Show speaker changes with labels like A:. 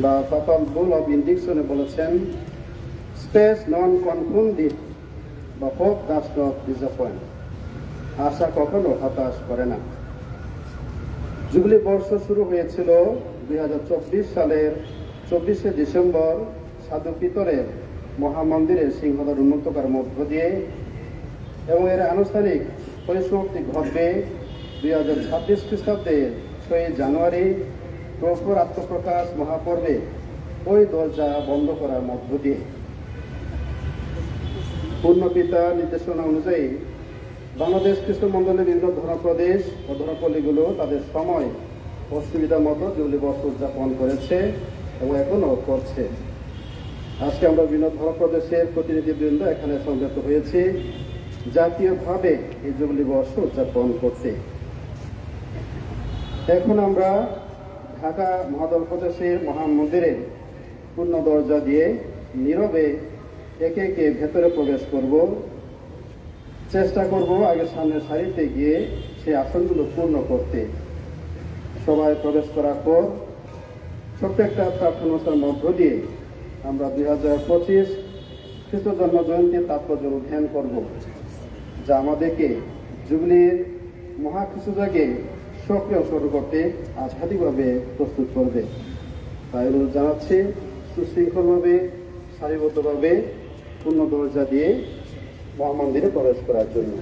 A: বা পাপাল বুল অব ইন্ডিকশনে বলেছেন, স্পেস নন কনফুন্ডিড বা হোপ ডাজ নট ডিসঅ্যাপয়েন্ট, আশা কখনো হতাশ করে না। জুবলি বর্ষ শুরু হয়েছিল 2024 সালের 24শে ডিসেম্বর সাধু পিতরের মহামন্দিরে সিংহদ্বার উন্মুক্ত করার মধ্য দিয়ে, এবং এর আনুষ্ঠানিক পরিসমাপ্তি ঘটবে 2026 খ্রিস্টাব্দের 6 জানুয়ারি প্রভুর আত্মপ্রকাশ মহাপর্বে ওই দরজা বন্ধ করার মধ্য দিয়ে। পূর্ণপিতার নির্দেশনা অনুযায়ী বাংলাদেশ খ্রিস্ট মণ্ডলের বিভিন্ন ধর্মপ্রদেশ ও ধর্মপল্লীগুলো তাদের সময় ও সুবিধা মতো জুবলি বর্ষ উদযাপন করেছে এবং এখনও করছে। আজকে আমরা বিভিন্ন ধর্মপ্রদেশের প্রতিনিধিবৃন্দ এখানে সমবেত হয়েছি জাতীয়ভাবে এই জুবলি বর্ষ উদযাপন করতে। এখন আমরা ঢাকা মহানগর প্রদেশের মহামন্দিরের পূর্ণ দরজা দিয়ে নীরবে একে একে ভেতরে প্রবেশ করব। চেষ্টা করব আগে সামনের সারিতে গিয়ে সেই আসনগুলো পূর্ণ করতে। সবাই প্রবেশ করার পর ছোট্ট একটা প্রার্থনার মধ্য দিয়ে আমরা 2025 খ্রিস্ট জন্ম জয়ন্তীর তাৎপর্য ধ্যান করব, যা আমাদেরকে জুবলির মহাখ্রিস্টজাগে সক্রিয় শুরু করতে আধ্যাত্মিকভাবে প্রস্তুত করবে। তাই অনুরোধ জানাচ্ছি সুশৃঙ্খলভাবে সারিবদ্ধভাবে পূর্ণ দরজা দিয়ে মহামন্দিরে প্রবেশ করার জন্য।